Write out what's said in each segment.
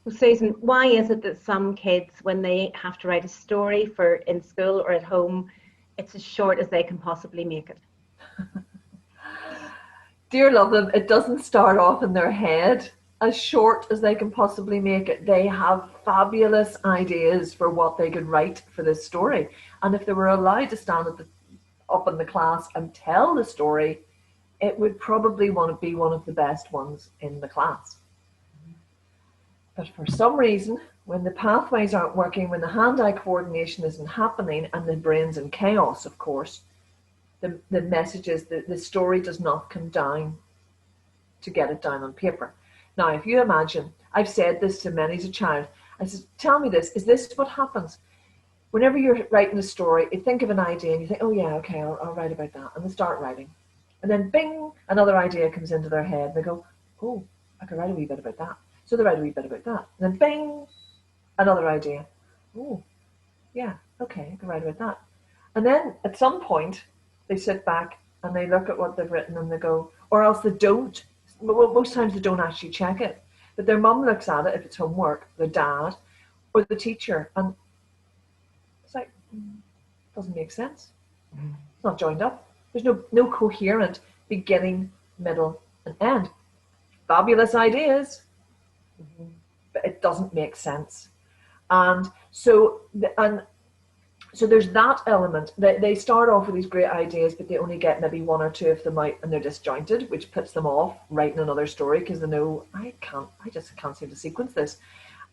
Well, Susan, why is it that some kids, when they have to write a story for in school or at home, it's as short as they can possibly make it? Dear love them, it doesn't start off in their head as short as they can possibly make it. They have fabulous ideas for what they could write for this story. And if they were allowed to stand up in the class and tell the story, it would probably want to be one of the best ones in the class. But for some reason, when the pathways aren't working, when the hand-eye coordination isn't happening, and the brain's in chaos, of course, the messages, the story does not come down to get it down on paper. Now, if you imagine, I've said this to many as a child, I said, tell me this, is this what happens? Whenever you're writing a story, you think of an idea and you think, oh yeah, okay, I'll write about that. And they start writing. And then bing, another idea comes into their head. And they go, oh, I could write a wee bit about that. So they write a wee bit about that. And then bing, another idea. Oh, yeah, okay, I can write about that. And then at some point, they sit back and they look at what they've written and they go, or else they don't. Well, most times they don't actually check it. But their mum looks at it if it's homework, their dad, or the teacher, and it's like, doesn't make sense. It's not joined up. There's no coherent beginning, middle, and end. Fabulous ideas, but it doesn't make sense. And so there's that element. They start off with these great ideas, but they only get maybe one or two of them out, and they're disjointed, which puts them off writing another story because they know, I just can't seem to sequence this.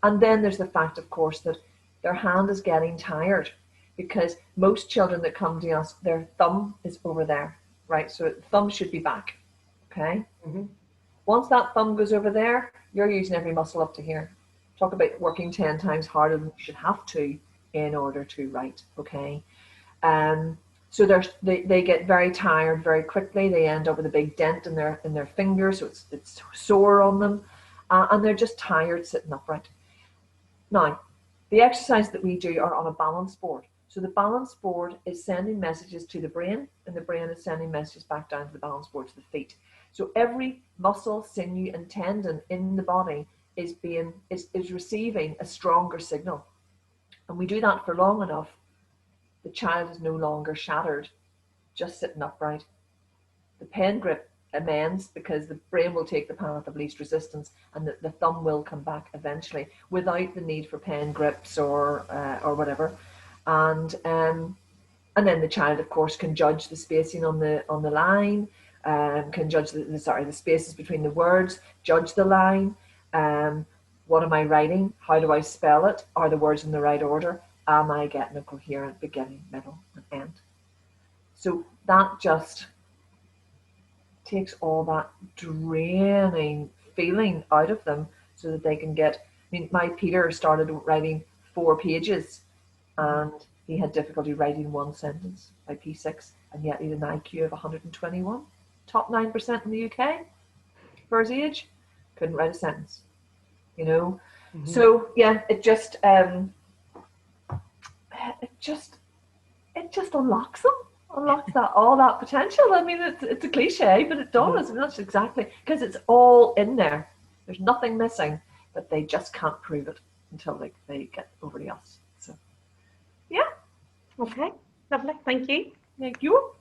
And then there's the fact, of course, that their hand is getting tired, because most children that come to us, their thumb is over there, right? So the thumb should be back, okay? Mm-hmm. Once that thumb goes over there, you're using every muscle up to here. Talk about working 10 times harder than you should have to in order to write, okay? So they get very tired very quickly. They end up with a big dent in their fingers, so it's sore on them, and they're just tired sitting upright. Now, the exercise that we do are on a balance board. So the balance board is sending messages to the brain, and the brain is sending messages back down to the balance board to the feet. So every muscle, sinew, and tendon in the body is receiving a stronger signal. And we do that for long enough, the child is no longer shattered, just sitting upright. The pen grip amends because the brain will take the path of least resistance, and the thumb will come back eventually without the need for pen grips or whatever. And then the child, of course, can judge the spacing on the line, can judge the spaces between the words, judge the line. What am I writing? How do I spell it? Are the words in the right order? Am I getting a coherent beginning, middle, and end? So that just takes all that draining feeling out of them so that they can get. I mean, my Peter started writing 4 pages and he had difficulty writing one sentence by P6, and yet he had an IQ of 121, top 9% in the UK for his age, couldn't write a sentence, you know. Mm-hmm. So yeah, it just unlocks them, unlocks that all that potential. I mean, it's a cliche, but it does. And that's exactly because it's all in there. There's nothing missing, but they just can't prove it until they get over the us. So yeah. Okay, lovely. Thank you. Thank you.